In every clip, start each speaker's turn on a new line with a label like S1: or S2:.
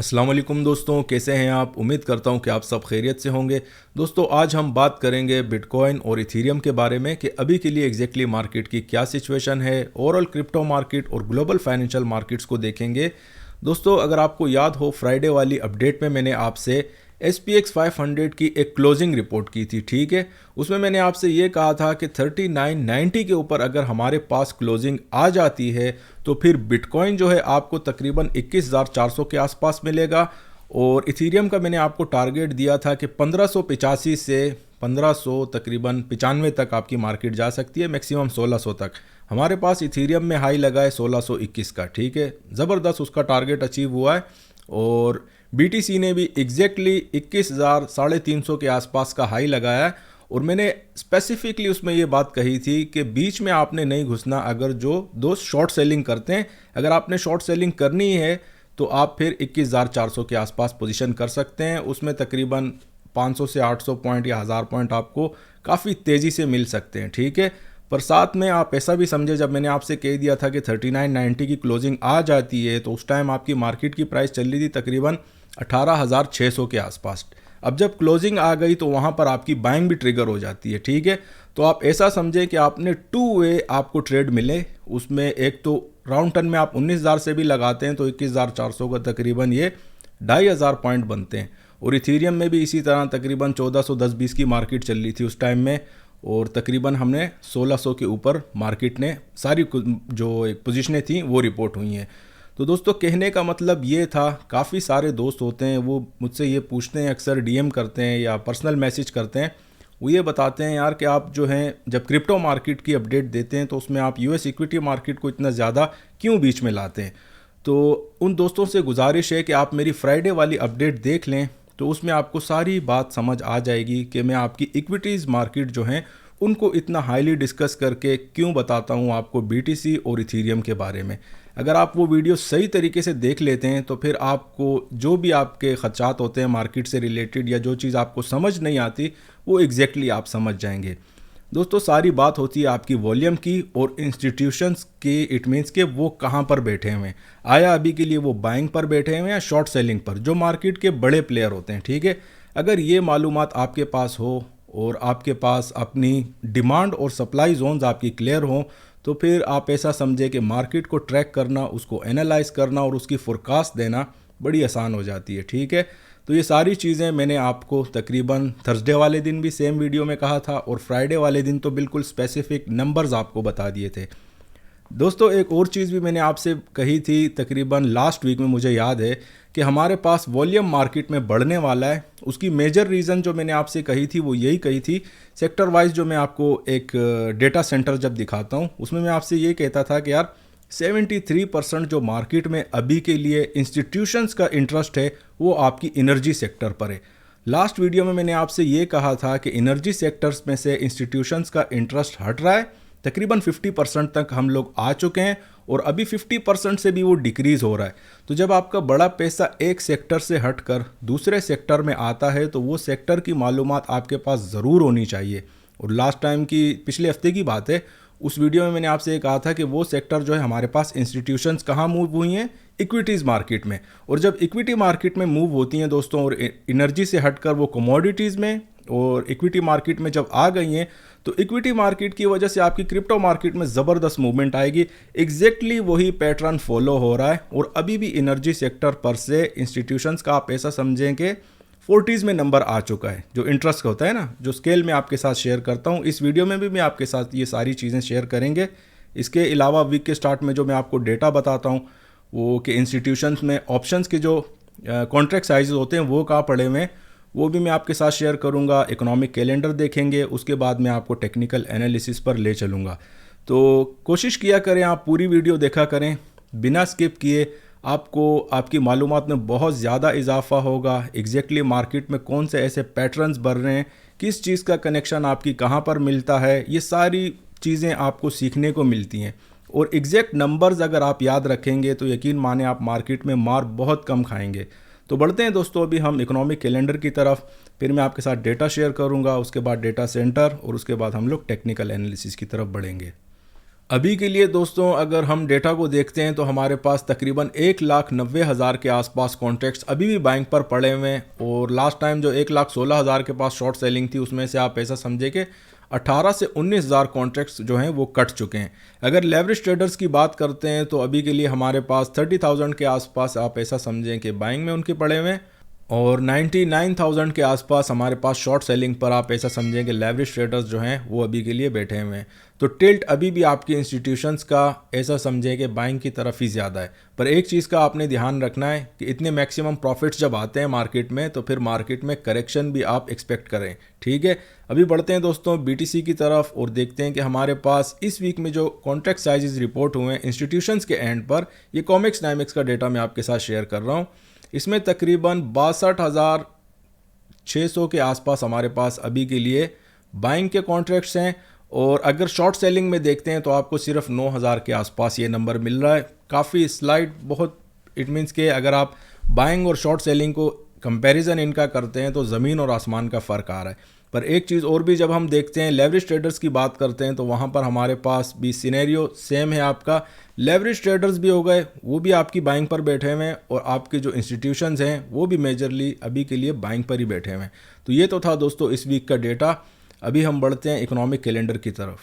S1: अस्सलाम वालेकुम दोस्तों, कैसे हैं आप। उम्मीद करता हूं कि आप सब खैरियत से होंगे। दोस्तों आज हम बात करेंगे बिटकॉइन और इथीरियम के बारे में कि अभी के लिए एग्जैक्टली मार्केट की क्या सिचुएशन है। ओवरऑल क्रिप्टो मार्केट और ग्लोबल फाइनेंशियल मार्केट्स को देखेंगे। दोस्तों अगर आपको याद हो, फ्राइडे वाली अपडेट में मैंने आपसे SPX 500 की एक क्लोजिंग रिपोर्ट की थी, ठीक है। उसमें मैंने आपसे ये कहा था कि 3990 के ऊपर अगर हमारे पास क्लोजिंग आ जाती है तो फिर बिटकॉइन जो है आपको तकरीबन 21,400 के आसपास मिलेगा। और इथीरियम का मैंने आपको टारगेट दिया था कि 1585 से 1500 तकरीबन 95 तक आपकी मार्केट जा सकती है, मैक्सिमम 1600 तक। हमारे पास इथीरियम में हाई लगा है 1621 का, ठीक है। ज़बरदस्त उसका टारगेट अचीव हुआ है। और BTC ने भी एग्जैक्टली 21,000 350 के आसपास का हाई लगाया है। और मैंने स्पेसिफिकली उसमें ये बात कही थी कि बीच में आपने नहीं घुसना। अगर जो दोस्त शॉर्ट सेलिंग करते हैं, अगर आपने शॉर्ट सेलिंग करनी है तो आप फिर 21,400 के आसपास पोजीशन कर सकते हैं। उसमें तकरीबन 500 से 800 पॉइंट या 1000 पॉइंट आपको काफ़ी तेज़ी से मिल सकते हैं, ठीक है। पर साथ में आप ऐसा भी समझे, जब मैंने आपसे कह दिया था कि 3990 की क्लोजिंग आ जाती है तो उस टाइम आपकी मार्केट की प्राइस चल रही थी तकरीबन 18,600 के आसपास। अब जब क्लोजिंग आ गई तो वहाँ पर आपकी बाइंग भी ट्रिगर हो जाती है, ठीक है। तो आप ऐसा समझें कि आपने टू वे आपको ट्रेड मिले। उसमें एक तो राउंड टन में आप 19,000 से भी लगाते हैं तो 21,400 का तकरीबन ये 2,500 पॉइंट बनते हैं। और इथीरियम में भी इसी तरह तकरीबन 1410-20 की मार्केट चल रही थी उस टाइम में। और तकरीबन हमने 1600 के ऊपर मार्केट ने सारी जो पोजीशनें थी वो रिपोर्ट हुई हैं। तो दोस्तों कहने का मतलब ये था, काफ़ी सारे दोस्त होते हैं वो मुझसे ये पूछते हैं, अक्सर DM करते हैं या पर्सनल मैसेज करते हैं। वो ये बताते हैं यार कि आप जो हैं जब क्रिप्टो मार्केट की अपडेट देते हैं तो उसमें आप US इक्विटी मार्केट को इतना ज़्यादा क्यों बीच में लाते हैं। तो उन दोस्तों से गुजारिश है कि आप मेरी फ्राइडे वाली अपडेट देख लें, तो उसमें आपको सारी बात समझ आ जाएगी कि मैं आपकी इक्विटीज़ मार्केट जो हैं उनको इतना हाईली डिस्कस करके क्यों बताता हूँ आपको BTC और इथीरियम के बारे में। अगर आप वो वीडियो सही तरीके से देख लेते हैं तो फिर आपको जो भी आपके खदशात होते हैं मार्केट से रिलेटेड या जो चीज़ आपको समझ नहीं आती वो एग्जैक्टली आप समझ जाएंगे। दोस्तों सारी बात होती है आपकी वॉल्यूम की और इंस्टीट्यूशंस की। इट मीन्स कि वो कहाँ पर बैठे हुए हैं, आया अभी के लिए वो बाइंग पर बैठे हुए हैं या शॉर्ट सेलिंग पर, जो मार्केट के बड़े प्लेयर होते हैं, ठीक है। अगर ये मालूमात आपके पास हो और आपके पास अपनी डिमांड और सप्लाई जोन्स आपकी क्लियर हों तो फिर आप ऐसा समझे कि मार्केट को ट्रैक करना, उसको एनालाइज करना और उसकी फोरकास्ट देना बड़ी आसान हो जाती है, ठीक है। तो ये सारी चीज़ें मैंने आपको तकरीबन थर्सडे वाले दिन भी सेम वीडियो में कहा था और फ्राइडे वाले दिन तो बिल्कुल स्पेसिफिक नंबर्स आपको बता दिए थे। दोस्तों एक और चीज़ भी मैंने आपसे कही थी तकरीबन लास्ट वीक में, मुझे याद है कि हमारे पास वॉल्यूम मार्केट में बढ़ने वाला है। उसकी मेजर रीज़न जो मैंने आपसे कही थी वो यही कही थी। सेक्टर वाइज जो मैं आपको एक डेटा सेंटर जब दिखाता हूँ उसमें मैं आपसे ये कहता था कि यार 73% जो मार्केट में अभी के लिए इंस्टीट्यूशंस का इंटरेस्ट है वो आपकी एनर्जी सेक्टर पर है। लास्ट वीडियो में मैंने आपसे ये कहा था कि एनर्जी सेक्टर्स में से इंस्टीट्यूशंस का इंटरेस्ट हट रहा है, तकरीबन 50% तक हम लोग आ चुके हैं और अभी 50% से भी वो डिक्रीज़ हो रहा है। तो जब आपका बड़ा पैसा एक सेक्टर से हटकर दूसरे सेक्टर में आता है तो वो सेक्टर की मालूमात आपके पास ज़रूर होनी चाहिए। और लास्ट टाइम की पिछले हफ्ते की बात है, उस वीडियो में मैंने आपसे ये कहा था कि वो सेक्टर जो है हमारे पास इंस्टीट्यूशंस कहाँ मूव हुई हैं, इक्विटीज़ मार्केट में। और जब इक्विटी मार्केट में मूव होती हैं दोस्तों और एनर्जी से हटकर वो कमोडिटीज़ में और इक्विटी मार्केट में जब आ गई हैं तो इक्विटी मार्केट की वजह से आपकी क्रिप्टो मार्केट में ज़बरदस्त मूवमेंट आएगी। एग्जैक्टली वही पैटर्न फॉलो हो रहा है और अभी भी एनर्जी सेक्टर पर से इंस्टीट्यूशंस का आप ऐसा समझें कि 40s में नंबर आ चुका है। जो इंटरेस्ट होता है ना, जो स्केल में आपके साथ शेयर करता हूँ, इस वीडियो में भी मैं आपके साथ ये सारी चीज़ें शेयर करेंगे। इसके अलावा वीक के स्टार्ट में जो मैं आपको डेटा बताता हूँ वो कि इंस्टीट्यूशंस में ऑप्शंस के जो कॉन्ट्रैक्ट साइज होते हैं वो कहाँ पड़े हुए हैं वो भी मैं आपके साथ शेयर करूंगा। इकोनॉमिक कैलेंडर देखेंगे, उसके बाद मैं आपको टेक्निकल एनालिसिस पर ले चलूँगा। तो कोशिश किया करें आप पूरी वीडियो देखा करें बिना स्किप किए, आपको आपकी मालूमात में बहुत ज़्यादा इजाफा होगा। एग्जैक्टली मार्केट में कौन से ऐसे पैटर्न्स बढ़ रहे हैं, किस चीज़ का कनेक्शन आपकी कहाँ पर मिलता है, ये सारी चीज़ें आपको सीखने को मिलती हैं। और एग्जैक्ट नंबर्स अगर आप याद रखेंगे तो यकीन माने आप मार्केट में मार बहुत कम खाएंगे। तो बढ़ते हैं दोस्तों अभी हम इकोनॉमिक कैलेंडर की तरफ, फिर मैं आपके साथ डेटा शेयर करूंगा, उसके बाद डेटा सेंटर और उसके बाद हम लोग टेक्निकल एनालिसिस की तरफ बढ़ेंगे। अभी के लिए दोस्तों अगर हम डेटा को देखते हैं तो हमारे पास तकरीबन 1,90,000 के आसपास कॉन्ट्रैक्ट्स अभी भी बाइंग पर पड़े हुए हैं। और लास्ट टाइम जो 1,16,000 के पास शॉर्ट सेलिंग थी उसमें से आप ऐसा समझे कि 18 से 19,000 कॉन्ट्रैक्ट्स जो हैं वो कट चुके हैं। अगर लेवरेज ट्रेडर्स की बात करते हैं तो अभी के लिए हमारे पास 30,000 के आसपास आप ऐसा समझें कि बाइंग में उनके पड़े हुए हैं और 99,000 के आसपास हमारे पास शॉर्ट सेलिंग पर आप ऐसा समझें कि लेवरेज ट्रेडर्स जो हैं वो अभी के लिए बैठे हुए हैं। तो टिल्ट अभी भी आपकी इंस्टीट्यूशंस का ऐसा समझें कि बाइंग की तरफ ही ज़्यादा है। पर एक चीज़ का आपने ध्यान रखना है कि इतने मैक्सिमम प्रॉफिट्स जब आते हैं मार्केट में तो फिर मार्केट में करेक्शन भी आप एक्सपेक्ट करें। ठीक है, अभी बढ़ते हैं दोस्तों BTC की तरफ और देखते हैं कि हमारे पास इस वीक में जो कॉन्ट्रैक्ट साइजेस रिपोर्ट हुए हैं इंस्टीट्यूशंस के एंड पर, ये कॉमेक्स डायमेक्स का डेटा मैं आपके साथ शेयर कर रहा हूँ। इसमें तकरीबन 62,600 के आसपास हमारे पास अभी के लिए बाइंग के कॉन्ट्रैक्ट्स हैं और अगर शॉर्ट सेलिंग में देखते हैं तो आपको सिर्फ 9,000 के आसपास ये नंबर मिल रहा है। काफ़ी स्लाइड बहुत, इट मीन्स के अगर आप बाइंग और शॉर्ट सेलिंग को कंपैरिजन इनका करते हैं तो ज़मीन और आसमान का फ़र्क आ रहा है। पर एक चीज़ और भी जब हम देखते हैं लेवरेज ट्रेडर्स की बात करते हैं तो वहाँ पर हमारे पास भी सिनेरियो सेम है। आपका लेवरेज ट्रेडर्स भी हो गए, वो भी आपकी बाइंग पर बैठे हुए हैं और आपके जो इंस्टीट्यूशंस हैं वो भी मेजरली अभी के लिए बाइंग पर ही बैठे हुए हैं। तो ये तो था दोस्तों इस वीक का डेटा। अभी हम बढ़ते हैं इकोनॉमिक कैलेंडर की तरफ।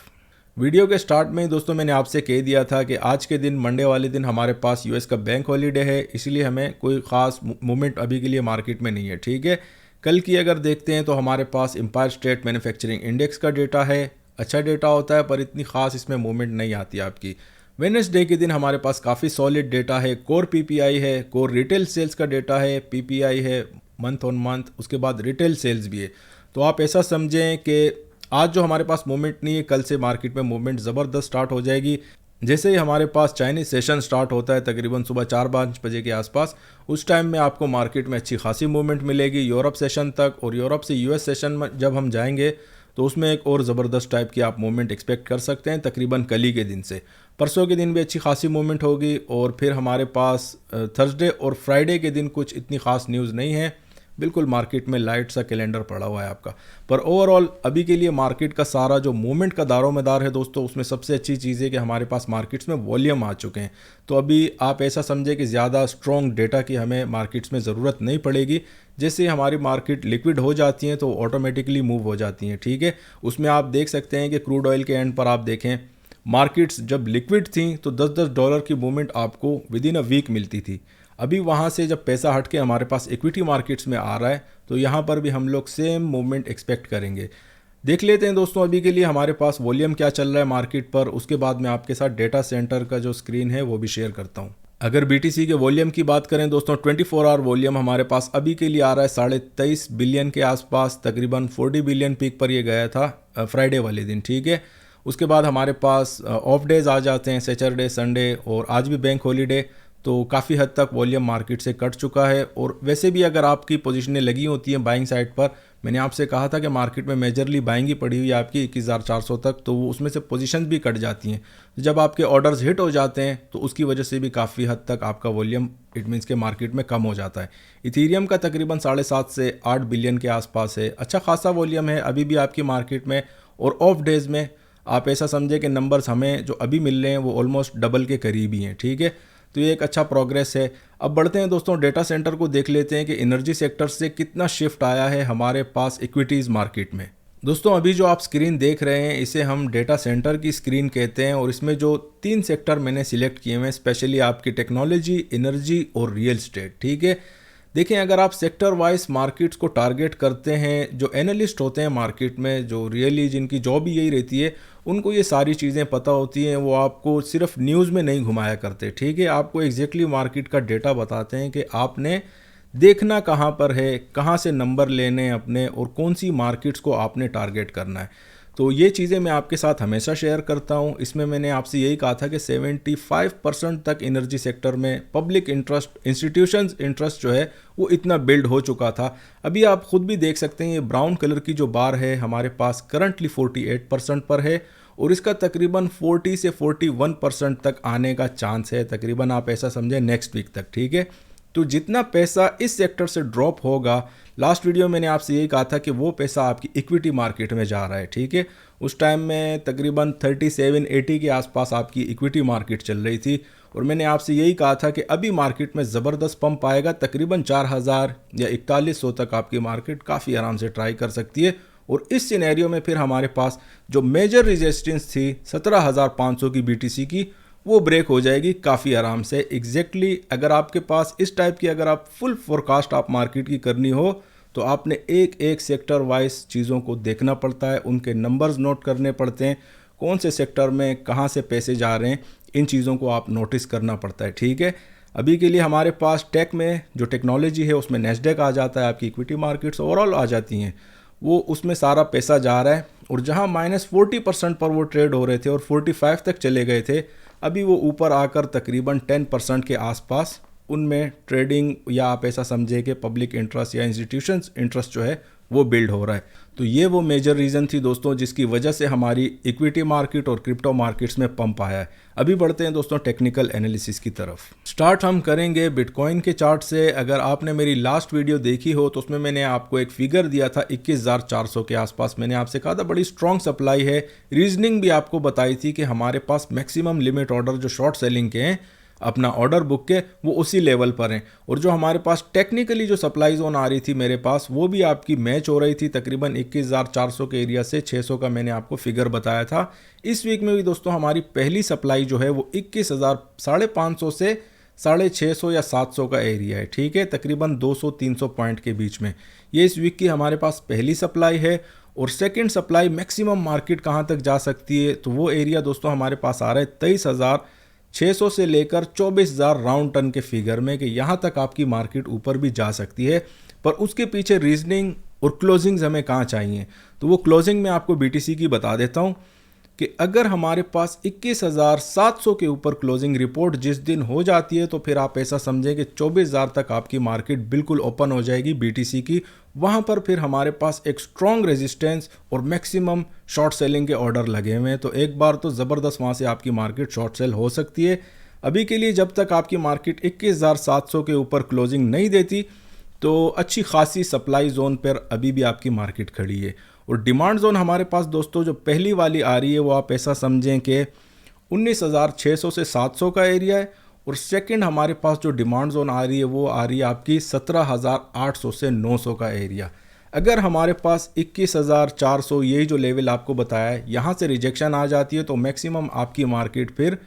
S1: वीडियो के स्टार्ट में ही दोस्तों मैंने आपसे कह दिया था कि आज के दिन मंडे वाले दिन हमारे पास यूएस का बैंक हॉलीडे है, इसलिए हमें कोई ख़ास मूवमेंट अभी के लिए मार्केट में नहीं है। ठीक है, कल की अगर देखते हैं तो हमारे पास एम्पायर स्टेट मैन्युफैक्चरिंग इंडेक्स का डेटा है। अच्छा डेटा होता है पर इतनी खास इसमें मूवमेंट नहीं आती आपकी। वेडनेसडे के दिन हमारे पास काफ़ी सॉलिड डेटा है। कोर पीपीआई है, कोर रिटेल सेल्स का डेटा है, पीपीआई है मंथ ऑन मंथ, उसके बाद रिटेल सेल्स भी है। तो आप ऐसा समझें कि आज जो हमारे पास मूवमेंट नहीं है, कल से मार्केट में मूवमेंट ज़बरदस्त स्टार्ट हो जाएगी। जैसे ही हमारे पास चाइनीज सेशन स्टार्ट होता है तकरीबन सुबह 4-5 बजे के आसपास, उस टाइम में आपको मार्केट में अच्छी खासी मूवमेंट मिलेगी यूरोप सेशन तक। और यूरोप से यूएस सेशन में जब हम जाएंगे तो उसमें एक और ज़बरदस्त टाइप की आप मूवमेंट एक्सपेक्ट कर सकते हैं तकरीबन कल ही के दिन से। परसों के दिन भी अच्छी खासी मूवमेंट होगी और फिर हमारे पास थर्सडे और फ्राइडे के दिन कुछ इतनी खास न्यूज़ नहीं है। बिल्कुल मार्केट में लाइट सा कैलेंडर पड़ा हुआ है आपका। पर ओवरऑल अभी के लिए मार्केट का सारा जो मूवमेंट का दारोमदार है दोस्तों, उसमें सबसे अच्छी चीज़ है कि हमारे पास मार्केट्स में वॉल्यूम आ चुके हैं। तो अभी आप ऐसा समझे कि ज़्यादा स्ट्रॉन्ग डेटा की हमें मार्केट्स में ज़रूरत नहीं पड़ेगी। जैसे हमारी मार्केट लिक्विड हो जाती हैं तो ऑटोमेटिकली मूव हो जाती हैं। ठीक है, उसमें आप देख सकते हैं कि क्रूड ऑयल के एंड पर आप देखें मार्केट्स जब लिक्विड थी तो $10 की मूवमेंट आपको विद इन अ वीक मिलती थी। अभी वहाँ से जब पैसा हट के हमारे पास इक्विटी मार्केट्स में आ रहा है तो यहाँ पर भी हम लोग सेम मूवमेंट एक्सपेक्ट करेंगे। देख लेते हैं दोस्तों अभी के लिए हमारे पास वॉल्यूम क्या चल रहा है मार्केट पर, उसके बाद मैं आपके साथ डेटा सेंटर का जो स्क्रीन है वो भी शेयर करता हूँ। अगर BTC के वॉल्यूम की बात करें दोस्तों, 24 आवर वॉल्यूम हमारे पास अभी के लिए आ रहा है 23.5 बिलियन के आसपास। तकरीबन 40 बिलियन पीक पर ये गया था फ्राइडे वाले दिन। ठीक है, उसके बाद हमारे पास ऑफ डेज आ जाते हैं, सैटरडे, संडे और आज भी बैंक हॉलीडे। तो काफ़ी हद तक वॉल्यूम मार्केट से कट चुका है। और वैसे भी अगर आपकी पोजीशनें लगी होती हैं बाइंग साइड पर, मैंने आपसे कहा था कि मार्केट में मेजरली बाइंग ही पड़ी हुई है आपकी 21,400 तक, तो वो उसमें से पोजीशंस भी कट जाती हैं। तो जब आपके ऑर्डर्स हिट हो जाते हैं तो उसकी वजह से भी काफ़ी हद तक आपका वॉल्यूम इट मीन्स के मार्केट में कम हो जाता है। इथीरियम का तकरीबन 7.5 से 8 बिलियन के आसपास है। अच्छा खासा वॉल्यूम है अभी भी आपकी मार्केट में। और ऑफ डेज़ में आप ऐसा समझे कि नंबर्स हमें जो अभी मिल रहे हैं वो ऑलमोस्ट डबल के करीब ही हैं। ठीक है, तो ये एक अच्छा प्रोग्रेस है। अब बढ़ते हैं दोस्तों डेटा सेंटर को देख लेते हैं कि एनर्जी सेक्टर से कितना शिफ्ट आया है हमारे पास इक्विटीज़ मार्केट में। दोस्तों अभी जो आप स्क्रीन देख रहे हैं इसे हम डेटा सेंटर की स्क्रीन कहते हैं और इसमें जो 3 सेक्टर मैंने सिलेक्ट किए हैं स्पेशली आपकी टेक्नोलॉजी, एनर्जी और रियल एस्टेट। ठीक है, देखें अगर आप सेक्टर वाइज मार्केट्स को टारगेट करते हैं, जो एनालिस्ट होते हैं मार्केट में, जो रियली जिनकी जॉब ही यही रहती है, उनको ये सारी चीज़ें पता होती हैं। वो आपको सिर्फ न्यूज़ में नहीं घुमाया करते। ठीक है, आपको एग्जैक्टली मार्केट का डेटा बताते हैं कि आपने देखना कहाँ पर है, कहाँ से नंबर लेने हैं अपने और कौन सी मार्केट्स को आपने टारगेट करना है। तो ये चीज़ें मैं आपके साथ हमेशा शेयर करता हूँ। इसमें मैंने आपसे यही कहा था कि 75% तक एनर्जी सेक्टर में पब्लिक इंटरेस्ट, इंस्टीट्यूशंस इंटरेस्ट जो है वो इतना बिल्ड हो चुका था। अभी आप खुद भी देख सकते हैं ये ब्राउन कलर की जो बार है हमारे पास करंटली 48% पर है और इसका तकरीबन 40 से 41% तक आने का चांस है, तकरीबन आप ऐसा समझें नेक्स्ट वीक तक। ठीक है, तो जितना पैसा इस सेक्टर से ड्रॉप होगा, लास्ट वीडियो मैंने आपसे यही कहा था कि वो पैसा आपकी इक्विटी मार्केट में जा रहा है, ठीक है। उस टाइम में तकरीबन 37-80 के आसपास आपकी इक्विटी मार्केट चल रही थी और मैंने आपसे यही कहा था कि अभी मार्केट में ज़बरदस्त पंप आएगा, तकरीबन 4000 या 4100 तक आपकी मार्केट काफ़ी आराम से ट्राई कर सकती है। और इस सिनेरियो में फिर हमारे पास जो मेजर रेजिस्टेंस थी 17,500 की BTC की, वो ब्रेक हो जाएगी काफ़ी आराम से। एग्जैक्टली अगर आपके पास इस टाइप की अगर आप फुल फोरकास्ट आप मार्केट की करनी हो तो आपने एक एक सेक्टर वाइज चीज़ों को देखना पड़ता है, उनके नंबर्स नोट करने पड़ते हैं, कौन से सेक्टर में कहाँ से पैसे जा रहे हैं, इन चीज़ों को आप नोटिस करना पड़ता है, ठीक है। अभी के लिए हमारे पास टेक में जो टेक्नोलॉजी है उसमें नेस्डेक आ जाता है, आपकी इक्विटी मार्केट्स ओवरऑल आ जाती हैं, वो उसमें सारा पैसा जा रहा है। और जहाँ -40% पर वो ट्रेड हो रहे थे और 45 तक चले गए थे, अभी वो ऊपर आकर तकरीबन 10% के आसपास उनमें ट्रेडिंग, या आप ऐसा समझे कि पब्लिक इंटरेस्ट या इंस्टीट्यूशंस इंटरेस्ट जो है वो बिल्ड हो रहा है। तो ये वो मेजर रीज़न थी दोस्तों जिसकी वजह से हमारी इक्विटी मार्केट और क्रिप्टो मार्केट्स में पंप आया है। अभी बढ़ते हैं दोस्तों टेक्निकल एनालिसिस की तरफ। स्टार्ट हम करेंगे बिटकॉइन के चार्ट से। अगर आपने मेरी लास्ट वीडियो देखी हो तो उसमें मैंने आपको एक फिगर दिया था 21,400 के आसपास। मैंने आपसे कहा था बड़ी स्ट्रॉन्ग सप्लाई है, रीजनिंग भी आपको बताई थी कि हमारे पास मैक्सिमम लिमिट ऑर्डर जो शॉर्ट सेलिंग के हैं अपना ऑर्डर बुक के, वो उसी लेवल पर हैं। और जो हमारे पास टेक्निकली जो सप्लाई जोन आ रही थी मेरे पास, वो भी आपकी मैच हो रही थी तकरीबन 21,400 के एरिया से 600 का मैंने आपको फिगर बताया था। इस वीक में भी दोस्तों हमारी पहली सप्लाई जो है वो 21,550 से 650 या 700 का एरिया है, ठीक है, तकरीबन 200-300 पॉइंट के बीच में। ये इस वीक की हमारे पास पहली सप्लाई है। और सेकेंड सप्लाई मैक्सिमम मार्केट कहाँ तक जा सकती है, तो वो एरिया दोस्तों हमारे पास आ रहा है 23,600 से लेकर 24,000 राउंड टन के फिगर में, कि यहाँ तक आपकी मार्केट ऊपर भी जा सकती है। पर उसके पीछे रीजनिंग और क्लोजिंग्स हमें कहाँ चाहिए, तो वो क्लोजिंग मैं आपको BTC की बता देता हूँ कि अगर हमारे पास 21,700 के ऊपर क्लोजिंग रिपोर्ट जिस दिन हो जाती है, तो फिर आप ऐसा समझें कि 24,000 तक आपकी मार्केट बिल्कुल ओपन हो जाएगी BTC की। वहाँ पर फिर हमारे पास एक स्ट्रॉन्ग रेजिस्टेंस और मैक्सिमम शॉर्ट सेलिंग के ऑर्डर लगे हुए हैं, तो एक बार तो ज़बरदस्त वहाँ से आपकी मार्केट शॉर्ट सेल हो सकती है। अभी के लिए जब तक आपकी मार्केट 21,700 के ऊपर क्लोजिंग नहीं देती, तो अच्छी खासी सप्लाई जोन पर अभी भी आपकी मार्केट खड़ी है। और डिमांड जोन हमारे पास दोस्तों जो पहली वाली आ रही है, वो आप ऐसा समझें कि 19,600 से 700 का एरिया है। और सेकंड हमारे पास जो डिमांड जोन आ रही है, वो आ रही है आपकी 17,800 से 900 का एरिया। अगर हमारे पास 21,400 यही जो लेवल आपको बताया है, यहाँ से रिजेक्शन आ जाती है, तो मैक्सिमम आपकी मार्केट फिर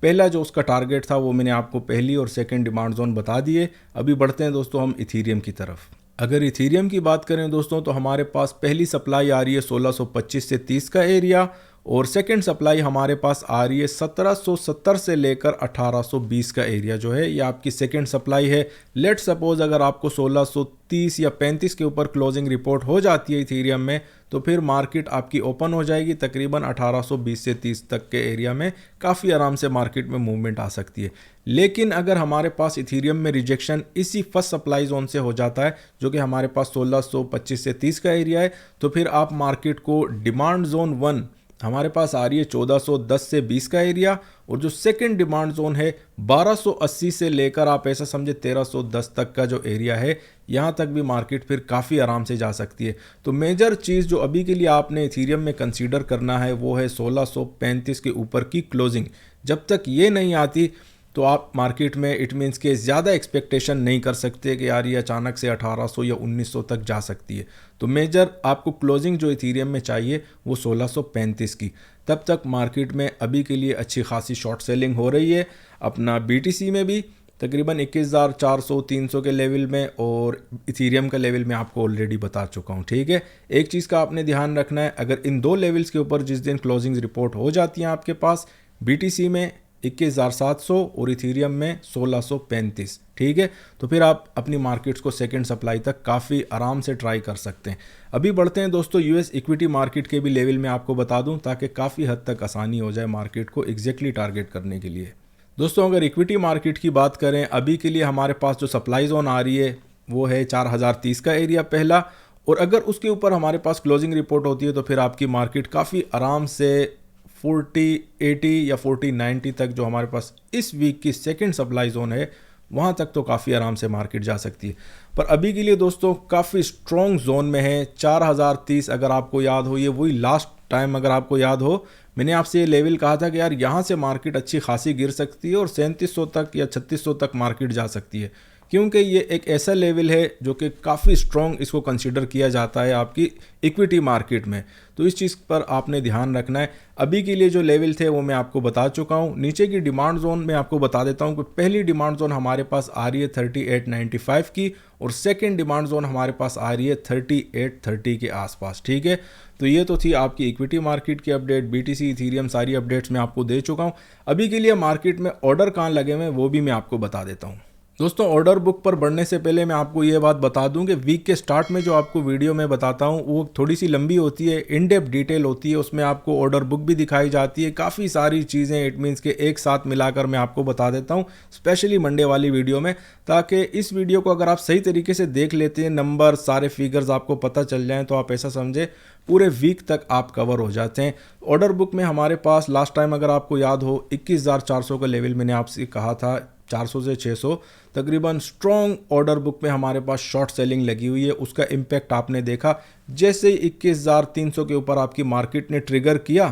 S1: पहला जो उसका टारगेट था वो मैंने आपको पहली और सेकंड डिमांड जोन बता दिए। अभी बढ़ते हैं दोस्तों हम इथीरियम की तरफ। अगर इथीरियम की बात करें दोस्तों, तो हमारे पास पहली सप्लाई आ रही है 1625 से 30 का एरिया, और सेकंड सप्लाई हमारे पास आ रही है 1770 से लेकर 1820 का एरिया जो है, ये आपकी सेकंड सप्लाई है। लेट सपोज अगर आपको 1630 या 35 के ऊपर क्लोजिंग रिपोर्ट हो जाती है इथीरियम में, तो फिर मार्केट आपकी ओपन हो जाएगी तकरीबन 1820 से 30 तक के एरिया में। काफ़ी आराम से मार्केट में मूवमेंट आ सकती है। लेकिन अगर हमारे पास इथीरियम में रिजेक्शन इसी फर्स्ट सप्लाई जोन से हो जाता है, जो कि हमारे पास 1625 से 30 का एरिया है, तो फिर आप मार्केट को डिमांड जोन 1 हमारे पास आ रही है 1410 से 20 का एरिया, और जो सेकंड डिमांड जोन है 1280 से लेकर आप ऐसा समझे 1310 तक का जो एरिया है, यहाँ तक भी मार्केट फिर काफ़ी आराम से जा सकती है। तो मेजर चीज़ जो अभी के लिए आपने इथीरियम में कंसीडर करना है, वो है 1635 के ऊपर की क्लोजिंग। जब तक ये नहीं आती, तो आप मार्केट में इट मीन्स के ज़्यादा एक्सपेक्टेशन नहीं कर सकते कि यार ये अचानक से 1800 या 1900 तक जा सकती है। तो मेजर आपको क्लोजिंग जो इथीरियम में चाहिए वो 1635 की। तब तक मार्केट में अभी के लिए अच्छी खासी शॉर्ट सेलिंग हो रही है। अपना BTC में भी तकरीबन 21,400-300 के लेवल में, और इथीरियम का लेवल मैं आपको ऑलरेडी बता चुका हूँ, ठीक है। एक चीज़ का आपने ध्यान रखना है, अगर इन दो लेवल्स के ऊपर जिस दिन क्लोजिंग रिपोर्ट हो जाती हैं आपके पास, BTC में 21,700 और इथीरियम में 1635, ठीक है, तो फिर आप अपनी मार्केट्स को सेकंड सप्लाई तक काफ़ी आराम से ट्राई कर सकते हैं। अभी बढ़ते हैं दोस्तों US इक्विटी मार्केट के भी लेवल में आपको बता दूं, ताकि काफ़ी हद तक आसानी हो जाए मार्केट को एग्जैक्टली टारगेट करने के लिए। दोस्तों अगर इक्विटी मार्केट की बात करें, अभी के लिए हमारे पास जो सप्लाई जोन आ रही है वो है 4030 का एरिया पहला, और अगर उसके ऊपर हमारे पास क्लोजिंग रिपोर्ट होती है, तो फिर आपकी मार्केट काफ़ी आराम से 4080 या 4090 तक जो हमारे पास इस वीक की सेकंड सप्लाई जोन है वहाँ तक तो काफ़ी आराम से मार्केट जा सकती है। पर अभी के लिए दोस्तों काफ़ी स्ट्रॉन्ग जोन में है। 4030 अगर आपको याद हो, ये वही लास्ट टाइम अगर आपको याद हो मैंने आपसे ये लेवल कहा था कि यार यहाँ से मार्केट अच्छी खासी गिर सकती है और 3700 तक या 3600 तक मार्केट जा सकती है, क्योंकि ये एक ऐसा लेवल है जो कि काफ़ी स्ट्रॉन्ग इसको कंसीडर किया जाता है आपकी इक्विटी मार्केट में। तो इस चीज़ पर आपने ध्यान रखना है। अभी के लिए जो लेवल थे वो मैं आपको बता चुका हूँ। नीचे की डिमांड जोन मैं आपको बता देता हूँ कि पहली डिमांड जोन हमारे पास आ रही है 3895 की और सेकेंड डिमांड जोन हमारे पास आ रही है 3830 के आसपास। ठीक है, तो ये तो थी आपकी इक्विटी मार्केट की अपडेट। BTC इथीरियम सारी अपडेट्स मैं आपको दे चुका हूँ। अभी के लिए मार्केट में ऑर्डर कहाँ लगे हुए हैं वो भी मैं आपको बता देता हूँ। दोस्तों ऑर्डर बुक पर बढ़ने से पहले मैं आपको ये बात बता दूं कि वीक के स्टार्ट में जो आपको वीडियो में बताता हूं वो थोड़ी सी लंबी होती है, इन डेप्थ डिटेल होती है, उसमें आपको ऑर्डर बुक भी दिखाई जाती है, काफ़ी सारी चीज़ें इट मीन्स के एक साथ मिलाकर मैं आपको बता देता हूं स्पेशली मंडे वाली वीडियो में, ताकि इस वीडियो को अगर आप सही तरीके से देख लेते हैं, नंबर सारे फिगर्स आपको पता चल जाएँ, तो आप ऐसा समझे पूरे वीक तक आप कवर हो जाते हैं। ऑर्डर बुक में हमारे पास लास्ट टाइम अगर आपको याद हो 21,400 का लेवल मैंने आपसे कहा था, 400 से 600 तकरीबन स्ट्रॉन्ग ऑर्डर बुक में हमारे पास शॉर्ट सेलिंग लगी हुई है। उसका इम्पैक्ट आपने देखा, जैसे ही 21,300 के ऊपर आपकी मार्केट ने ट्रिगर किया,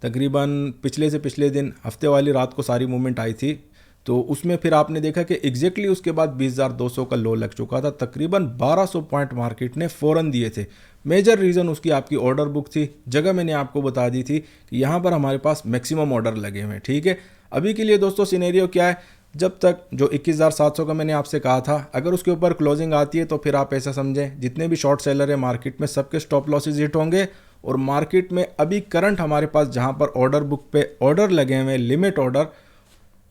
S1: तकरीबन पिछले से पिछले दिन हफ्ते वाली रात को सारी मूवमेंट आई थी, तो उसमें फिर आपने देखा कि एग्जैक्टली उसके बाद 20,200 का लो लग चुका था। तकरीबन 1200 पॉइंट मार्केट ने फ़ौरन दिए थे। मेजर रीज़न उसकी आपकी ऑर्डर बुक थी। जगह मैंने आपको बता दी थी कि यहाँ पर हमारे पास मैक्सिमम ऑर्डर लगे हुए हैं। ठीक है, अभी के लिए दोस्तों सिनेरियो क्या है, जब तक जो 21,700 का मैंने आपसे कहा था अगर उसके ऊपर क्लोजिंग आती है तो फिर आप ऐसा समझें जितने भी शॉर्ट सेलर है मार्केट में सबके स्टॉप लॉसेज हिट होंगे। और मार्केट में अभी करंट हमारे पास जहाँ पर ऑर्डर बुक पे ऑर्डर लगे हुए हैं लिमिट ऑर्डर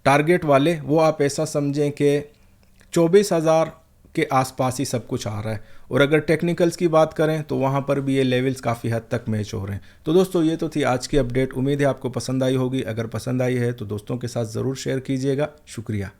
S1: टारगेट वाले, वो आप ऐसा समझें कि 24,000 के आसपास ही सब कुछ आ रहा है। और अगर टेक्निकल्स की बात करें तो वहाँ पर भी ये लेवल्स काफ़ी हद तक मैच हो रहे हैं। तो दोस्तों ये तो थी आज की अपडेट। उम्मीद है आपको पसंद आई होगी। अगर पसंद आई है तो दोस्तों के साथ ज़रूर शेयर कीजिएगा। शुक्रिया।